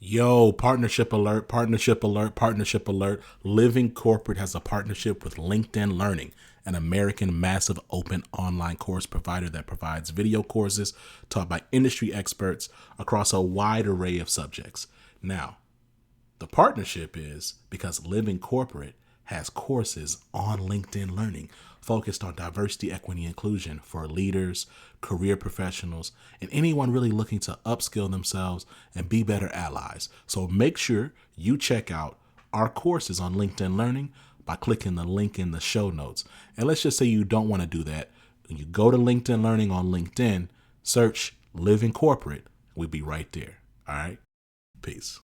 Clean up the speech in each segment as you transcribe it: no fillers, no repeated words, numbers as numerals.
Yo, partnership alert, partnership alert, partnership alert. Living Corporate has a partnership with LinkedIn Learning, an American massive open online course provider that provides video courses taught by industry experts across a wide array of subjects. Now, the partnership is because Living Corporate has courses on LinkedIn Learning focused on diversity, equity, inclusion for leaders, career professionals, and anyone really looking to upskill themselves and be better allies. So make sure you check out our courses on LinkedIn Learning by clicking the link in the show notes. And let's just say you don't want to do that. When you go to LinkedIn Learning on LinkedIn, search Living Corporate. We'll be right there. All right? Peace.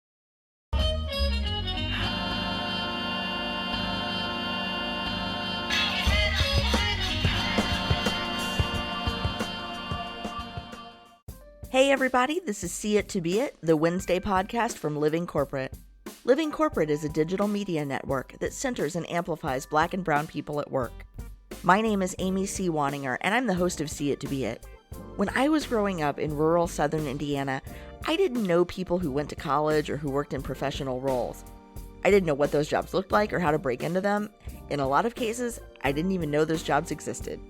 Hey everybody, this is See It to Be It, the Wednesday podcast from Living Corporate. Living Corporate is a digital media network that centers and amplifies Black and Brown people at work. My name is Amy C. Waninger, and I'm the host of See It to Be It. When I was growing up in rural southern Indiana, I didn't know people who went to college or who worked in professional roles. I didn't know what those jobs looked like or how to break into them. In a lot of cases, I didn't even know those jobs existed.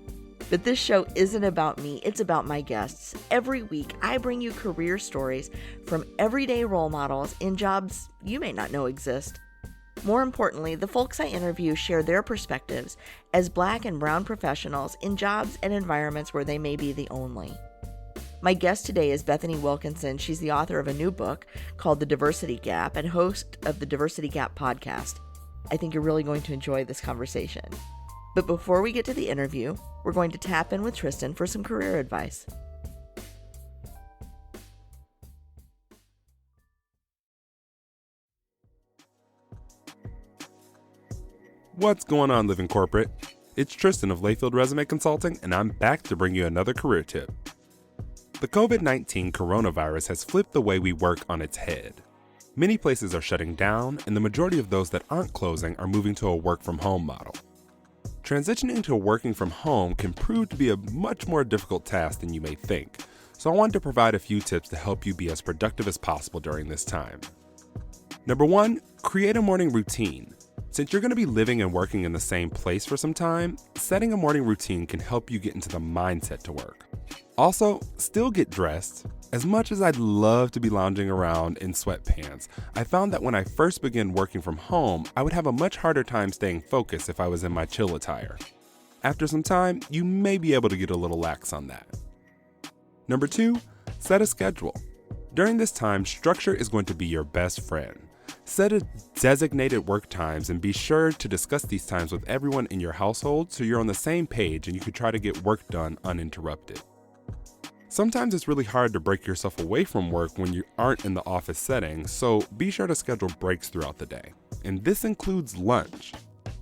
But this show isn't about me, it's about my guests. Every week, I bring you career stories from everyday role models in jobs you may not know exist. More importantly, the folks I interview share their perspectives as Black and Brown professionals in jobs and environments where they may be the only. My guest today is Bethany Wilkinson. She's the author of a new book called The Diversity Gap and host of the Diversity Gap podcast. I think you're really going to enjoy this conversation. But before we get to the interview, we're going to tap in with Tristan for some career advice. What's going on, Living Corporate? It's Tristan of Layfield Resume Consulting, and I'm back to bring you another career tip. The COVID-19 coronavirus has flipped the way we work on its head. Many places are shutting down, and the majority of those that aren't closing are moving to a work-from-home model. Transitioning to working from home can prove to be a much more difficult task than you may think, so I wanted to provide a few tips to help you be as productive as possible during this time. Number 1, create a morning routine. Since you're going to be living and working in the same place for some time, setting a morning routine can help you get into the mindset to work. Also, still get dressed. As much as I'd love to be lounging around in sweatpants, I found that when I first began working from home, I would have a much harder time staying focused if I was in my chill attire. After some time, you may be able to get a little lax on that. Number 2, set a schedule. During this time, structure is going to be your best friend. Set a designated work times and be sure to discuss these times with everyone in your household so you're on the same page and you can try to get work done uninterrupted. Sometimes it's really hard to break yourself away from work when you aren't in the office setting, so be sure to schedule breaks throughout the day. And this includes lunch.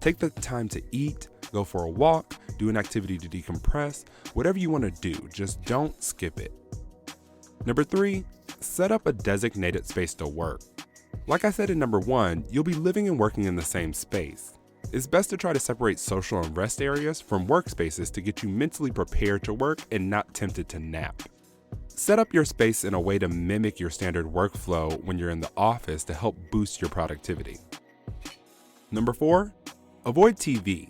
Take the time to eat, go for a walk, do an activity to decompress, whatever you want to do, just don't skip it. Number 3, set up a designated space to work. Like I said in number 1, you'll be living and working in the same space. It's best to try to separate social and rest areas from workspaces to get you mentally prepared to work and not tempted to nap. Set up your space in a way to mimic your standard workflow when you're in the office to help boost your productivity. Number 4, avoid TV.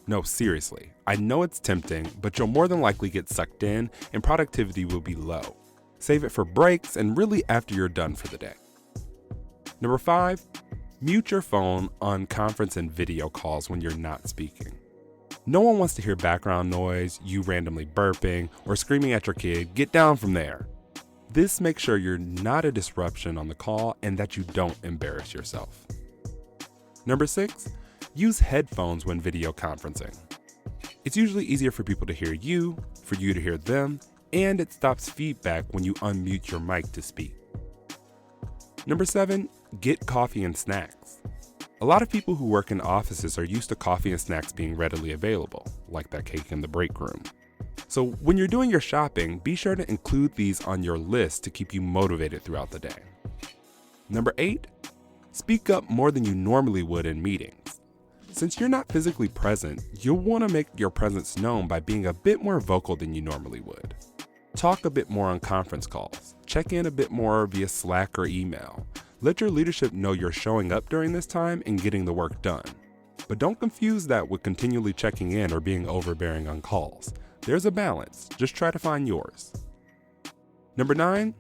No, seriously, I know it's tempting, but you'll more than likely get sucked in and productivity will be low. Save it for breaks and really after you're done for the day. Number 5, mute your phone on conference and video calls when you're not speaking. No one wants to hear background noise, you randomly burping, or screaming at your kid, "Get down from there." This makes sure you're not a disruption on the call and that you don't embarrass yourself. Number 6, use headphones when video conferencing. It's usually easier for people to hear you, for you to hear them, and it stops feedback when you unmute your mic to speak. Number 7, get coffee and snacks. A lot of people who work in offices are used to coffee and snacks being readily available, like that cake in the break room. So when you're doing your shopping, be sure to include these on your list to keep you motivated throughout the day. Number 8, speak up more than you normally would in meetings. Since you're not physically present, you'll want to make your presence known by being a bit more vocal than you normally would. Talk a bit more on conference calls. Check in a bit more via Slack or email. Let your leadership know you're showing up during this time and getting the work done. But don't confuse that with continually checking in or being overbearing on calls. There's a balance. Just try to find yours. Number 9,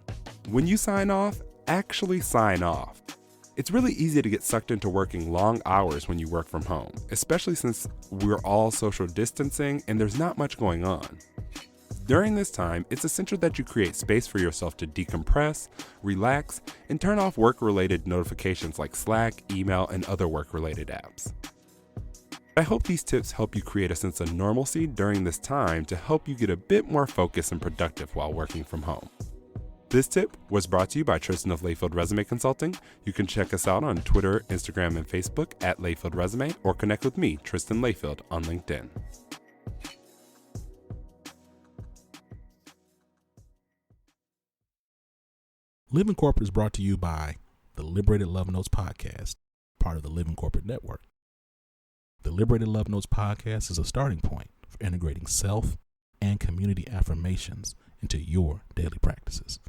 when you sign off, actually sign off. It's really easy to get sucked into working long hours when you work from home, especially since we're all social distancing and there's not much going on. During this time, it's essential that you create space for yourself to decompress, relax, and turn off work-related notifications like Slack, email, and other work-related apps. I hope these tips help you create a sense of normalcy during this time to help you get a bit more focused and productive while working from home. This tip was brought to you by Tristan of Layfield Resume Consulting. You can check us out on Twitter, Instagram, and Facebook at Layfield Resume, or connect with me, Tristan Layfield, on LinkedIn. Living Corporate is brought to you by the Liberated Love Notes podcast, part of the Living Corporate Network. The Liberated Love Notes podcast is a starting point for integrating self and community affirmations into your daily practices.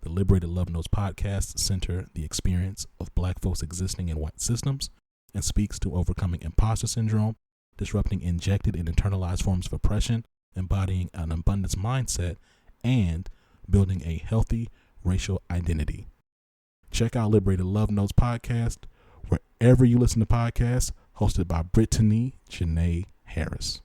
The Liberated Love Notes podcast center the experience of Black folks existing in white systems and speaks to overcoming imposter syndrome, disrupting injected and internalized forms of oppression, embodying an abundance mindset, and building a healthy racial identity. Check out Liberated Love Notes podcast wherever you listen to podcasts, hosted by Bethany Janae Harris.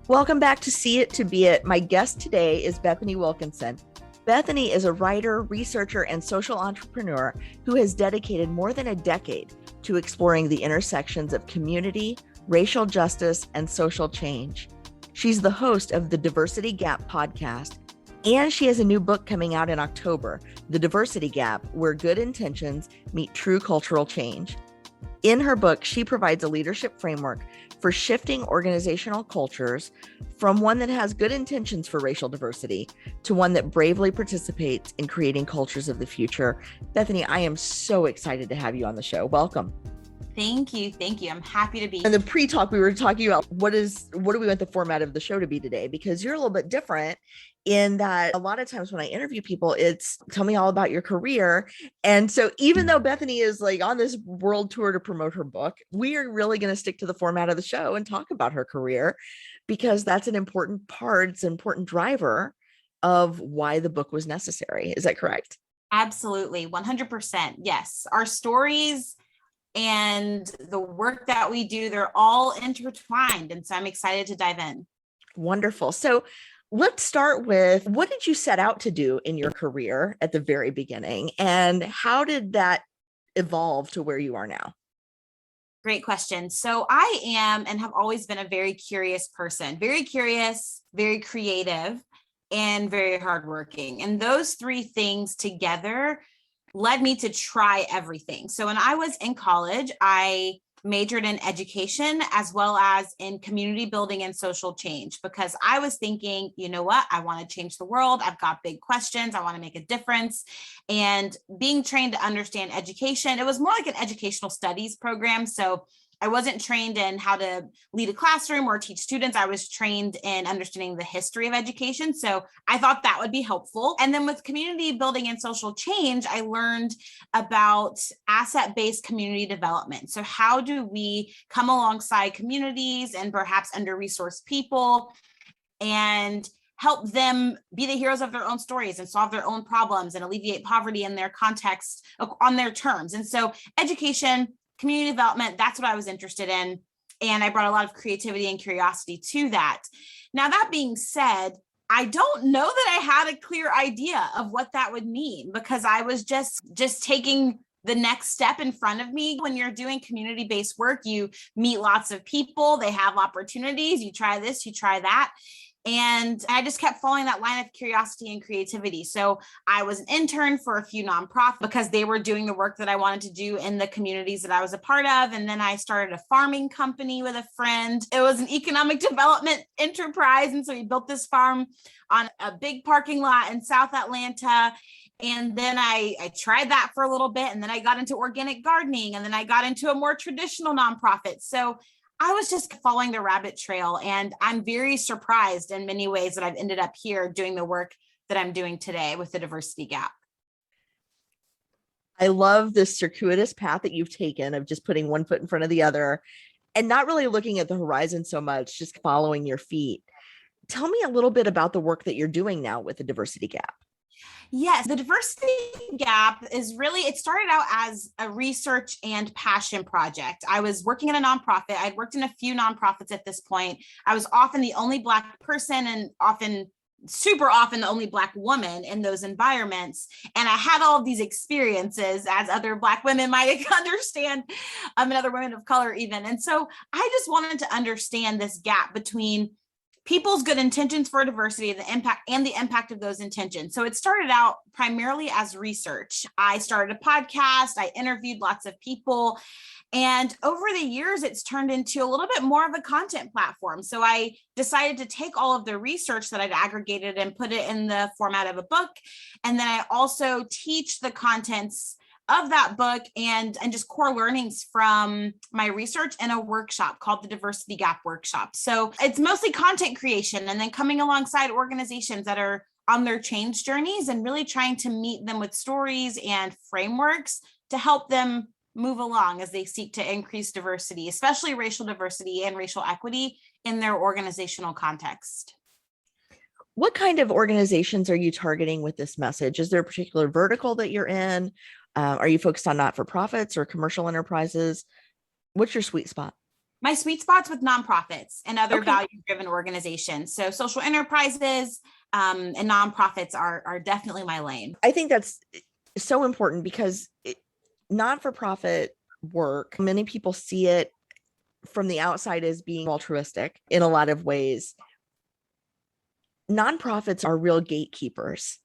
Welcome back to See It to Be It. My guest today is Bethany Wilkinson. Bethany is a writer, researcher, and social entrepreneur who has dedicated more than a decade to exploring the intersections of community, racial justice, and social change. She's the host of the Diversity Gap podcast, and she has a new book coming out in October, The Diversity Gap, Where Good Intentions Meet True Cultural Change. In her book, she provides a leadership framework for shifting organizational cultures from one that has good intentions for racial diversity to one that bravely participates in creating cultures of the future. Bethany, I am so excited to have you on the show. Welcome. Thank you. I'm happy to be here. In the pre-talk, we were talking about what do we want the format of the show to be today? Because you're a little bit different in that a lot of times when I interview people, it's tell me all about your career. And so even though Bethany is like on this world tour to promote her book, we are really going to stick to the format of the show and talk about her career because that's an important part. It's an important driver of why the book was necessary. Is that correct? Absolutely. 100%. Yes. Our stories and the work that we do, they're all intertwined. And so I'm excited to dive in. Wonderful. So let's start with, what did you set out to do in your career at the very beginning? And how did that evolve to where you are now? Great question. So I am and have always been a very curious person, very curious, very creative, and very hardworking. And those three things together led me to try everything. So when I was in college, I majored in education as well as in community building and social change because I was thinking, you know what, I want to change the world. I've got big questions. I want to make a difference. And being trained to understand education, it was more like an educational studies program. So I wasn't trained in how to lead a classroom or teach students. I was trained in understanding the history of education. So I thought that would be helpful. And then with community building and social change, I learned about asset-based community development. So how do we come alongside communities and perhaps under-resourced people and help them be the heroes of their own stories and solve their own problems and alleviate poverty in their context on their terms. And so education, community development, that's what I was interested in. And I brought a lot of creativity and curiosity to that. Now, that being said, I don't know that I had a clear idea of what that would mean because I was just taking the next step in front of me. When you're doing community-based work, you meet lots of people, they have opportunities, you try this, you try that. And I just kept following that line of curiosity and creativity. So I was an intern for a few nonprofits because they were doing the work that I wanted to do in the communities that I was a part of. And then I started a farming company with a friend. It was an economic development enterprise. And so we built this farm on a big parking lot in South Atlanta. And then I tried that for a little bit. And then I got into organic gardening. And then I got into a more traditional nonprofit. So I was just following the rabbit trail, and I'm very surprised in many ways that I've ended up here doing the work that I'm doing today with the diversity gap. I love this circuitous path that you've taken of just putting one foot in front of the other and not really looking at the horizon so much, just following your feet. Tell me a little bit about the work that you're doing now with the diversity gap. Yes, the diversity gap is really, it started out as a research and passion project. I was working in a nonprofit. I'd worked in a few nonprofits at this point. I was often the only Black person and super often the only Black woman in those environments. And I had all of these experiences as other Black women might understand, and other women of color even. And so I just wanted to understand this gap between people's good intentions for diversity, the impact of those intentions. So it started out primarily as research. I started a podcast, I interviewed lots of people, and over the years, it's turned into a little bit more of a content platform. So I decided to take all of the research that I'd aggregated and put it in the format of a book. And then I also teach the contents of that book and just core learnings from my research in a workshop called the Diversity Gap Workshop. So it's mostly content creation and then coming alongside organizations that are on their change journeys and really trying to meet them with stories and frameworks to help them move along as they seek to increase diversity, especially racial diversity and racial equity in their organizational context. What kind of organizations are you targeting with this message? Is there a particular vertical that you're in? Are you focused on not-for-profits or commercial enterprises? What's your sweet spot? My sweet spot's with nonprofits and other value-driven organizations. So social enterprises and nonprofits are definitely my lane. I think that's so important because not-for-profit work, many people see it from the outside as being altruistic in a lot of ways. Nonprofits are real gatekeepers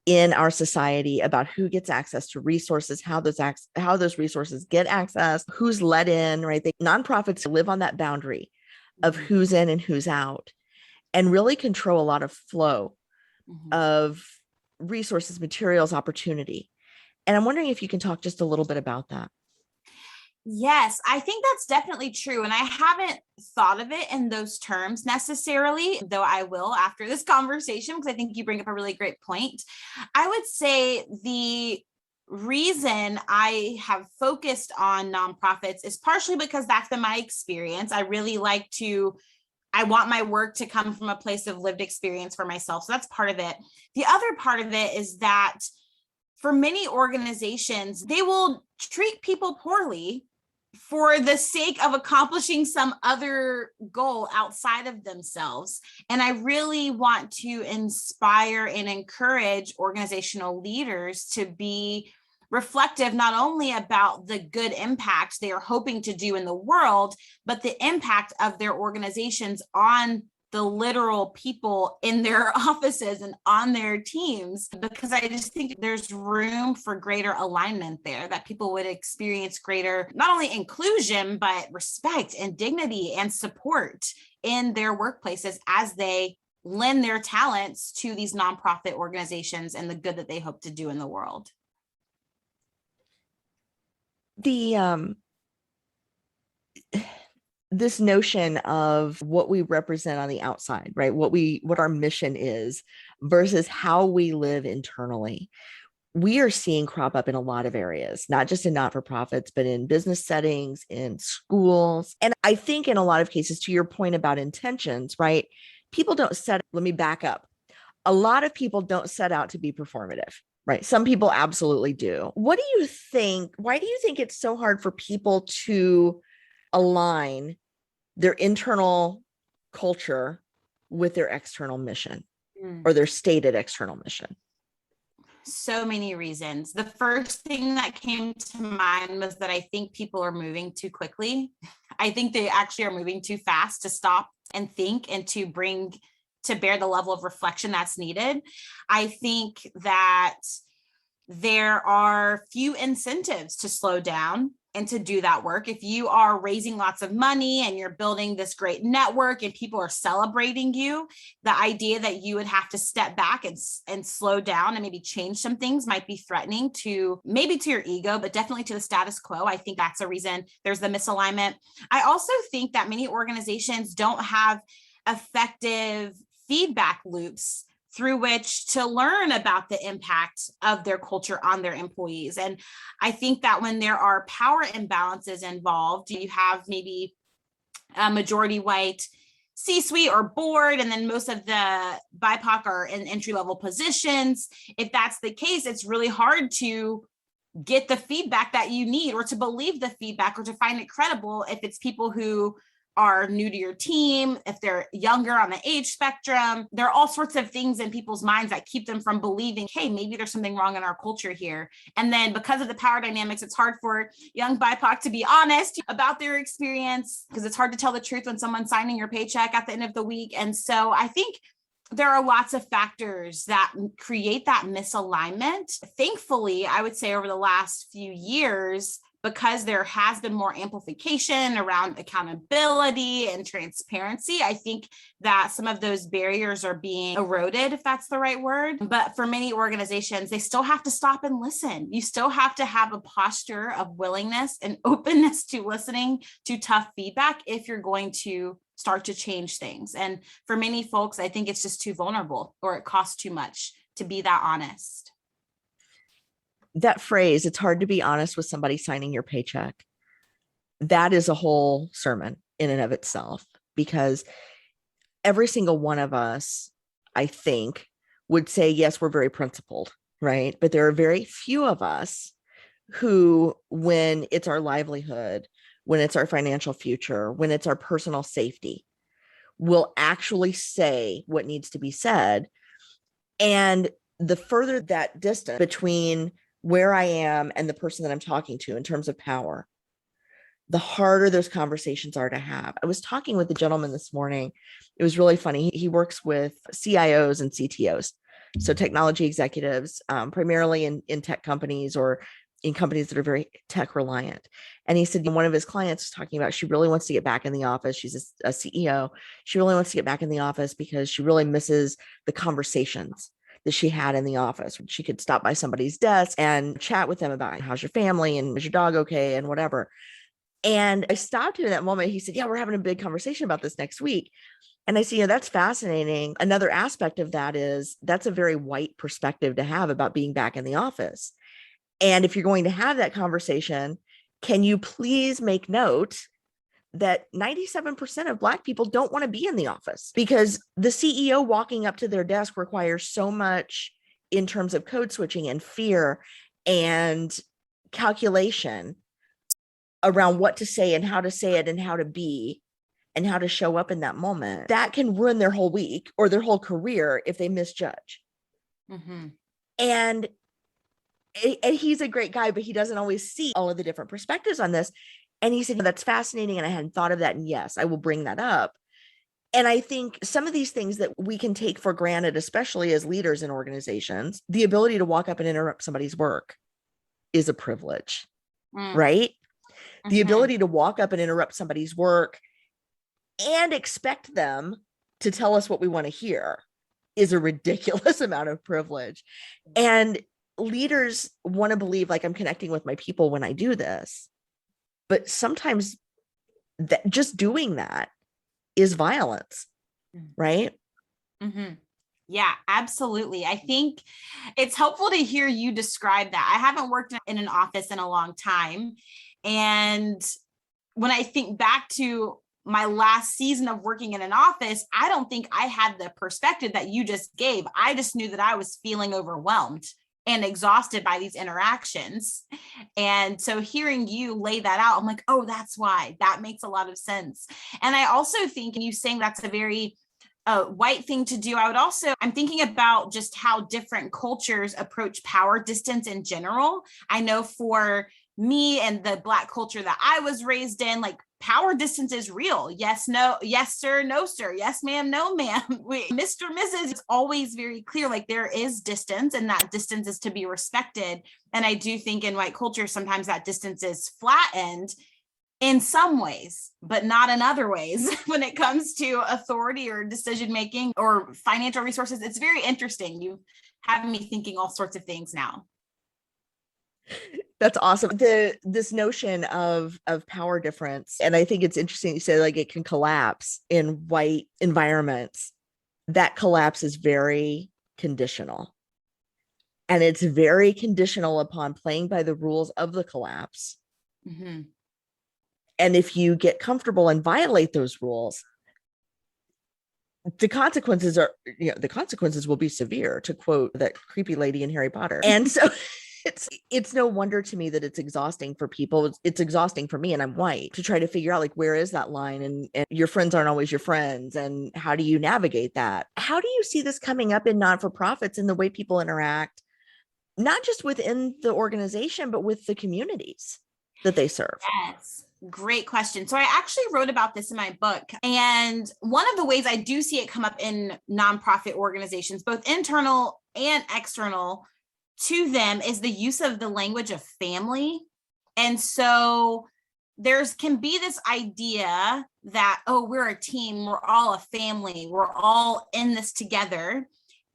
in our society about who gets access to resources, how those resources get access, who's let in, right? Nonprofits live on that boundary of who's in and who's out and really control a lot of flow of resources, materials, opportunity. And I'm wondering if you can talk just a little bit about that. Yes, I think that's definitely true. And I haven't thought of it in those terms necessarily, though I will after this conversation, because I think you bring up a really great point. I would say the reason I have focused on nonprofits is partially because that's been my experience. I want my work to come from a place of lived experience for myself. So that's part of it. The other part of it is that for many organizations, they will treat people poorly for the sake of accomplishing some other goal outside of themselves. And I really want to inspire and encourage organizational leaders to be reflective not only about the good impact they are hoping to do in the world, but the impact of their organizations on the literal people in their offices and on their teams, because I just think there's room for greater alignment there, that people would experience greater, not only inclusion, but respect and dignity and support in their workplaces as they lend their talents to these nonprofit organizations and the good that they hope to do in the world. This notion of what we represent on the outside, right? What our mission is versus how we live internally. We are seeing crop up in a lot of areas, not just in not-for-profits, but in business settings, in schools. And I think in a lot of cases, to your point about intentions, right? Let me back up. A lot of people don't set out to be performative, right? Some people absolutely do. What do you think? Why do you think it's so hard for people to align their internal culture with their external mission or their stated external mission? So many reasons. The first thing that came to mind was that I think people are moving too quickly. I think they actually are moving too fast to stop and think and to bring to bear the level of reflection that's needed. I think that there are few incentives to slow down and to do that work. If you are raising lots of money and you're building this great network and people are celebrating you, the idea that you would have to step back and slow down and maybe change some things might be threatening to your ego, but definitely to the status quo. I think that's a reason there's the misalignment. I also think that many organizations don't have effective feedback loops through which to learn about the impact of their culture on their employees. And I think that when there are power imbalances involved, you have maybe a majority white C-suite or board, and then most of the BIPOC are in entry-level positions. If that's the case, it's really hard to get the feedback that you need, or to believe the feedback, or to find it credible if it's people who are new to your team, if they're younger on the age spectrum. There are all sorts of things in people's minds that keep them from believing, hey, maybe there's something wrong in our culture here. And then because of the power dynamics, it's hard for young BIPOC to be honest about their experience, because it's hard to tell the truth when someone's signing your paycheck at the end of the week. And so I think there are lots of factors that create that misalignment. Thankfully, I would say over the last few years, because there has been more amplification around accountability and transparency, I think that some of those barriers are being eroded, if that's the right word. But for many organizations, they still have to stop and listen. You still have to have a posture of willingness and openness to listening to tough feedback if you're going to start to change things. And for many folks, I think it's just too vulnerable, or it costs too much to be that honest. That phrase, it's hard to be honest with somebody signing your paycheck. That is a whole sermon in and of itself, because every single one of us, I think, would say, yes, we're very principled, right? But there are very few of us who, when it's our livelihood, when it's our financial future, when it's our personal safety, will actually say what needs to be said. And the further that distance between where I am and the person that I'm talking to in terms of power, the harder those conversations are to have. I was talking with a gentleman this morning. It was really funny. He works with CIOs and CTOs, so technology executives, primarily in tech companies or in companies that are very tech reliant. And he said one of his clients was talking about, she really wants to get back in the office. She's a CEO. She really wants to get back in the office because she really misses the conversations that she had in the office. She could stop by somebody's desk and chat with them about, how's your family and is your dog okay and whatever. And I stopped him in that moment. He said, yeah, we're having a big conversation about this next week. And I said, that's fascinating. Another aspect of that is that's a very white perspective to have about being back in the office. And if you're going to have that conversation, can you please make note that 97% of Black people don't want to be in the office, because the CEO walking up to their desk requires so much in terms of code switching and fear and calculation around what to say and how to say it and how to be and how to show up in that moment. That can ruin their whole week or their whole career if they misjudge. Mm-hmm. And he's a great guy, but he doesn't always see all of the different perspectives on this. And he said, that's fascinating. And I hadn't thought of that. And yes, I will bring that up. And I think some of these things that we can take for granted, especially as leaders in organizations, the ability to walk up and interrupt somebody's work is a privilege, right? Mm-hmm. The ability to walk up and interrupt somebody's work and expect them to tell us what we want to hear is a ridiculous amount of privilege. And leaders want to believe like I'm connecting with my people when I do this. But sometimes that just doing that is violence, right? Mm-hmm. Yeah, absolutely. I think it's helpful to hear you describe that. I haven't worked in an office in a long time. And when I think back to my last season of working in an office, I don't think I had the perspective that you just gave. I just knew that I was feeling overwhelmed and exhausted by these interactions. And so hearing you lay that out, I'm like, oh, that's why. That makes a lot of sense. And I also think, and you saying that's a very white thing to do, I'm thinking about just how different cultures approach power distance in general. I know for me and the Black culture that I was raised in, like power distance is real. Yes, no, yes, sir, no, sir. Yes, ma'am, no, ma'am. Mr., Mrs. It's always very clear, like there is distance and that distance is to be respected. And I do think in white culture, sometimes that distance is flattened in some ways, but not in other ways when it comes to authority or decision-making or financial resources. It's very interesting. You have me thinking all sorts of things now. That's awesome. This notion of power difference. And I think it's interesting you say like it can collapse in white environments. That collapse is very conditional. And it's very conditional upon playing by the rules of the collapse. Mm-hmm. And if you get comfortable and violate those rules, the consequences will be severe, to quote that creepy lady in Harry Potter. And so it's no wonder to me that it's exhausting for people. It's exhausting for me, and I'm white, to try to figure out like, where is that line, and your friends aren't always your friends, and how do you navigate that? How do you see this coming up in non-for-profits and the way people interact, not just within the organization, but with the communities that they serve? Yes. Great question. So I actually wrote about this in my book. And one of the ways I do see it come up in nonprofit organizations, both internal and external to them, is the use of the language of family. And so there's can be this idea that, oh, we're a team, we're all a family, we're all in this together.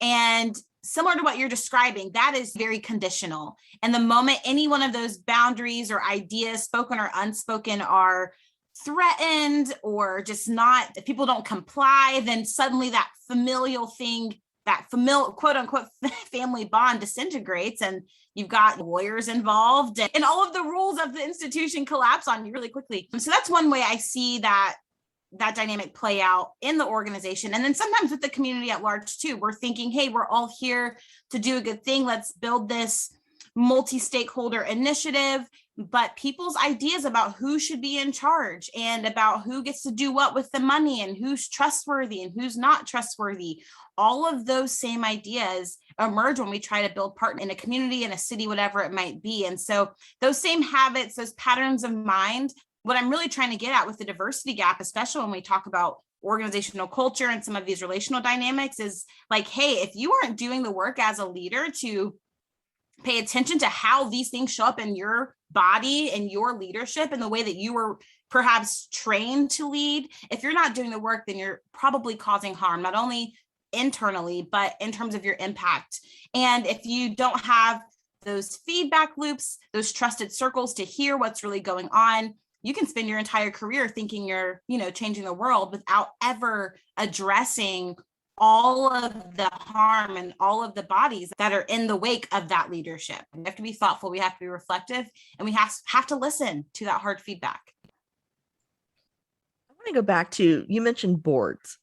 And similar to what you're describing, that is very conditional. And the moment any one of those boundaries or ideas, spoken or unspoken, are threatened or just not, if people don't comply, then suddenly that familial thing, that familial quote unquote family bond disintegrates, and you've got lawyers involved, and all of the rules of the institution collapse on you really quickly. So that's one way I see that dynamic play out in the organization. And then sometimes with the community at large too, we're thinking, hey, we're all here to do a good thing. Let's build this multi-stakeholder initiative. But people's ideas about who should be in charge and about who gets to do what with the money and who's trustworthy and who's not trustworthy, all of those same ideas emerge when we try to build partner in a community, in a city, whatever it might be. And so those same habits, those patterns of mind, what I'm really trying to get at with the diversity gap, especially when we talk about organizational culture and some of these relational dynamics, is like, hey, if you aren't doing the work as a leader to pay attention to how these things show up in your body and your leadership and the way that you were perhaps trained to lead, if you're not doing the work, then you're probably causing harm, not only internally, but in terms of your impact. And if you don't have those feedback loops, those trusted circles to hear what's really going on, you can spend your entire career thinking you're, changing the world without ever addressing all of the harm and all of the bodies that are in the wake of that leadership. We have to be thoughtful, we have to be reflective, and we have to listen to that hard feedback. I want to go back to, you mentioned boards.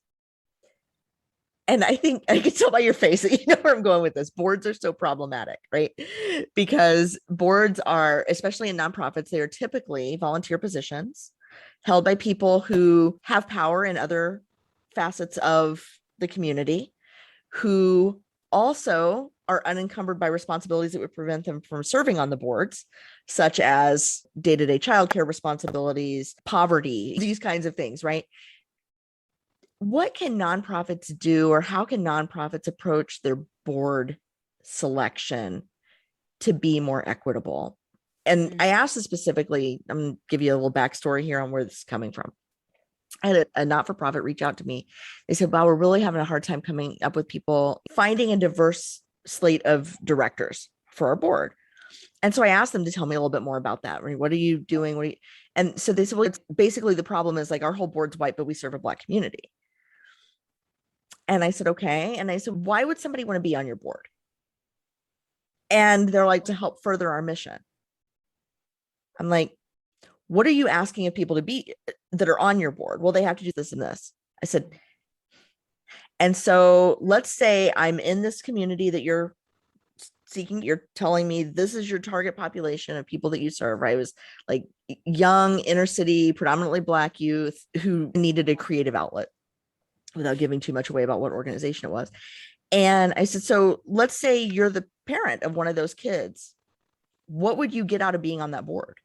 And I think I can tell by your face that you know where I'm going with this. Boards are so problematic, right? Because boards are, especially in nonprofits, they are typically volunteer positions held by people who have power in other facets of the community, who also are unencumbered by responsibilities that would prevent them from serving on the boards, such as day-to-day childcare responsibilities, poverty, these kinds of things, right? What can nonprofits do, or how can nonprofits approach their board selection to be more equitable? And I asked this specifically, I'm going to give you a little backstory here on where this is coming from. I had a not-for-profit reach out to me. They said, wow, we're really having a hard time coming up with people, finding a diverse slate of directors for our board. And so I asked them to tell me a little bit more about that. Right? What are you doing? And so they said, well, it's basically the problem is like our whole board's white, but we serve a Black community. And I said, okay. And I said, why would somebody want to be on your board? And they're like, to help further our mission. I'm like, what are you asking of people to be that are on your board? Well, they have to do this and this. I said, and so let's say I'm in this community that you're seeking, you're telling me this is your target population of people that you serve, right? It was like young, inner city, predominantly Black youth who needed a creative outlet, without giving too much away about what organization it was. And I said, so let's say you're the parent of one of those kids. What would you get out of being on that board?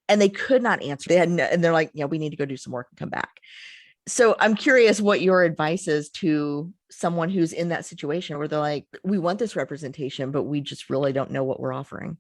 And they could not answer. They had and they're like, yeah, we need to go do some work and come back. So I'm curious what your advice is to someone who's in that situation where they're like, we want this representation, but we just really don't know what we're offering.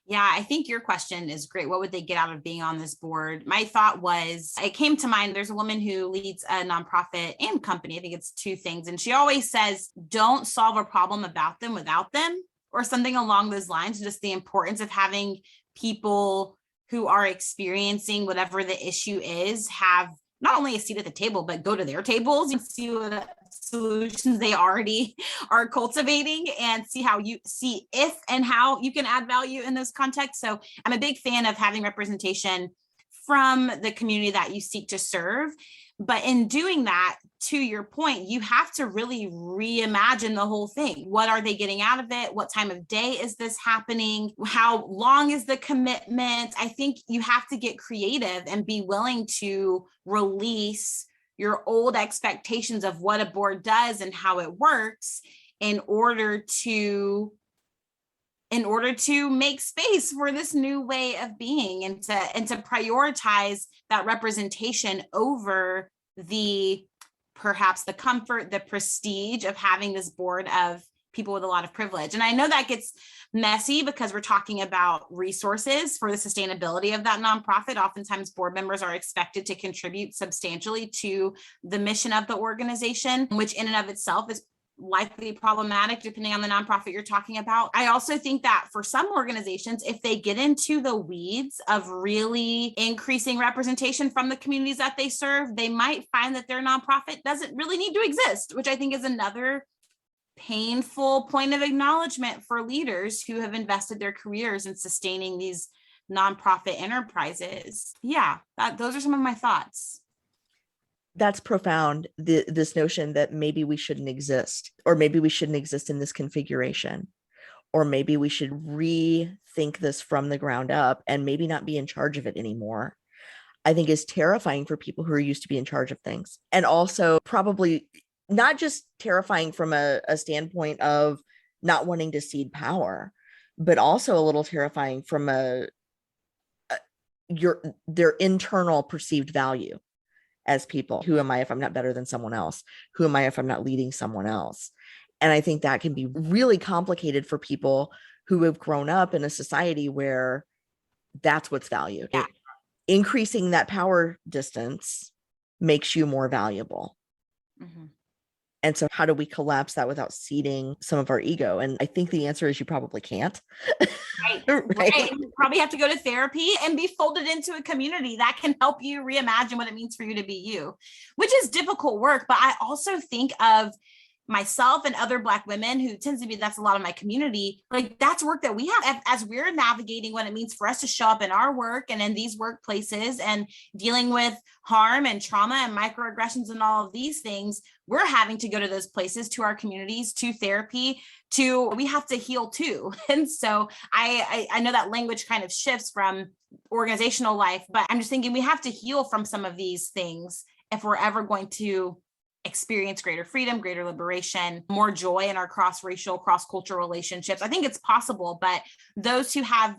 Yeah, I think your question is great. What would they get out of being on this board? My thought was, it came to mind, there's a woman who leads a nonprofit and company. I think it's two things. And she always says, don't solve a problem about them without them, or something along those lines. Just the importance of having people who are experiencing whatever the issue is have not only a seat at the table, but go to their tables and see what solutions they already are cultivating and see if and how you can add value in those contexts. So I'm a big fan of having representation from the community that you seek to serve. But in doing that, to your point, you have to really reimagine the whole thing. What are they getting out of it? What time of day is this happening? How long is the commitment? I think you have to get creative and be willing to release your old expectations of what a board does and how it works in order to make space for this new way of being and to prioritize that representation over perhaps the comfort, the prestige of having this board of people with a lot of privilege. And I know that gets messy because we're talking about resources for the sustainability of that nonprofit. Oftentimes board members are expected to contribute substantially to the mission of the organization, which in and of itself is likely problematic depending on the nonprofit you're talking about. I also think that for some organizations, if they get into the weeds of really increasing representation from the communities that they serve, they might find that their nonprofit doesn't really need to exist, which I think is another painful point of acknowledgement for leaders who have invested their careers in sustaining these nonprofit enterprises. Yeah, those are some of my thoughts. That's profound. This notion that maybe we shouldn't exist, or maybe we shouldn't exist in this configuration, or maybe we should rethink this from the ground up and maybe not be in charge of it anymore, I think is terrifying for people who are used to be in charge of things. And also probably not just terrifying from a standpoint of not wanting to cede power, but also a little terrifying from their internal perceived value. As people, who am I if I'm not better than someone else? Who am I if I'm not leading someone else? And I think that can be really complicated for people who have grown up in a society where that's what's valued. Yeah. Increasing that power distance makes you more valuable. Mm-hmm. And so how do we collapse that without ceding some of our ego? And I think the answer is you probably can't. Right. You probably have to go to therapy and be folded into a community that can help you reimagine what it means for you to be you, which is difficult work. But I also think of myself and other Black women who tends to be, that's a lot of my community. Like that's work that we have as we're navigating what it means for us to show up in our work and in these workplaces and dealing with harm and trauma and microaggressions and all of these things. We're having to go to those places, to our communities, to therapy, we have to heal too. And so I know that language kind of shifts from organizational life, but I'm just thinking we have to heal from some of these things if we're ever going to experience greater freedom, greater liberation, more joy in our cross-racial, cross-cultural relationships. I think it's possible, but those who have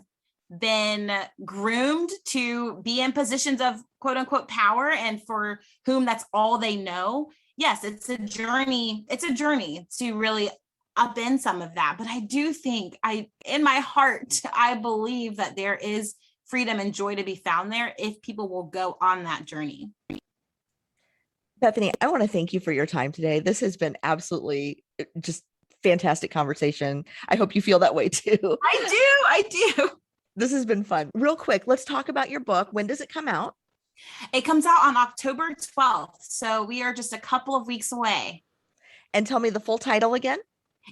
been groomed to be in positions of quote unquote power and for whom that's all they know, yes, it's a journey. It's a journey to really upend some of that. But I do think in my heart, I believe that there is freedom and joy to be found there if people will go on that journey. Bethany, I want to thank you for your time today. This has been absolutely just fantastic conversation. I hope you feel that way too. I do. This has been fun. Real quick, let's talk about your book. When does it come out? It comes out on October 12th. So we are just a couple of weeks away. And tell me the full title again.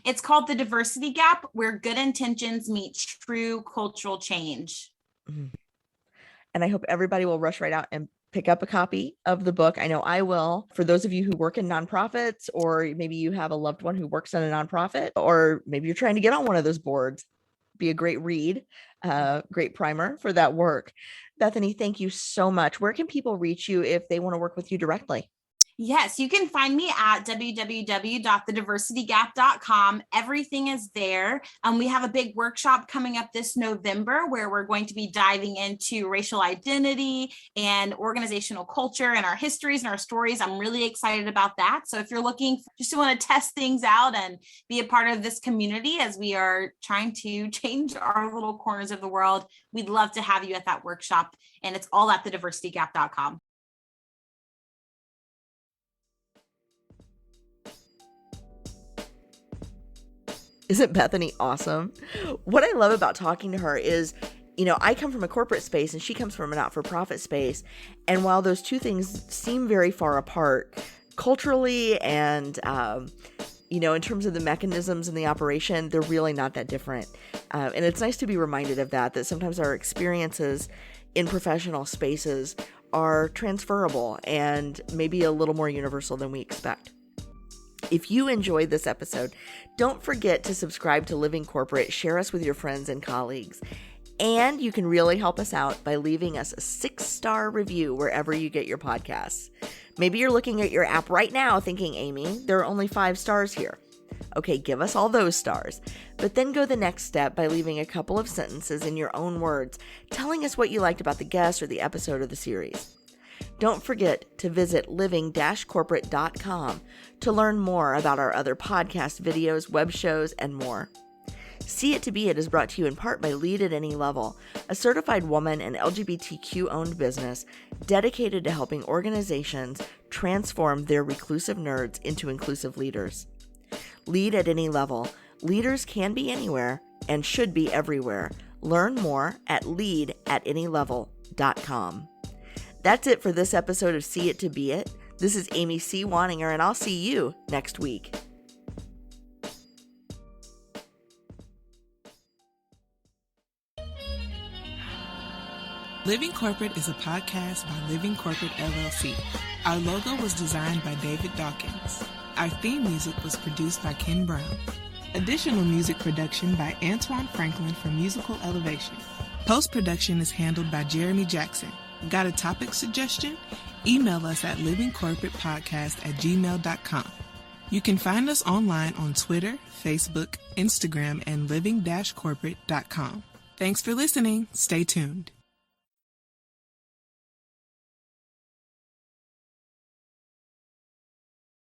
It's called The Diversity Gap, Where Good Intentions Meet True Cultural Change. And I hope everybody will rush right out and pick up a copy of the book. I know I will. For those of you who work in nonprofits, or maybe you have a loved one who works in a nonprofit, or maybe you're trying to get on one of those boards, be a great read, great primer for that work. Bethany, thank you so much. Where can people reach you if they want to work with you directly? Yes, you can find me at www.thediversitygap.com. Everything is there. We have a big workshop coming up this November where we're going to be diving into racial identity and organizational culture and our histories and our stories. I'm really excited about that. So if you're looking just to want to test things out and be a part of this community as we are trying to change our little corners of the world, we'd love to have you at that workshop. And it's all at thediversitygap.com. Isn't Bethany awesome? What I love about talking to her is I come from a corporate space and she comes from a not-for-profit space. And while those two things seem very far apart culturally and, in terms of the mechanisms and the operation, they're really not that different. And it's nice to be reminded of that sometimes our experiences in professional spaces are transferable and maybe a little more universal than we expect. If you enjoyed this episode, don't forget to subscribe to Living Corporate, share us with your friends and colleagues, and you can really help us out by leaving us a 6-star review wherever you get your podcasts. Maybe you're looking at your app right now thinking, Amy, there are only 5 stars here. Okay, give us all those stars, but then go the next step by leaving a couple of sentences in your own words, telling us what you liked about the guest or the episode or the series. Don't forget to visit living-corporate.com to learn more about our other podcast videos, web shows, and more. See It to Be It is brought to you in part by Lead at Any Level, a certified woman and LGBTQ-owned business dedicated to helping organizations transform their reclusive nerds into inclusive leaders. Lead at Any Level. Leaders can be anywhere and should be everywhere. Learn more at leadatanylevel.com. That's it for this episode of See It to Be It. This is Amy C. Wanninger, and I'll see you next week. Living Corporate is a podcast by Living Corporate LLC. Our logo was designed by David Dawkins. Our theme music was produced by Ken Brown. Additional music production by Antoine Franklin for Musical Elevation. Post-production is handled by Jeremy Jackson. Got a topic suggestion? Email us at livingcorporatepodcast@gmail.com. You can find us online on Twitter, Facebook, Instagram, and living-corporate.com. Thanks for listening. Stay tuned.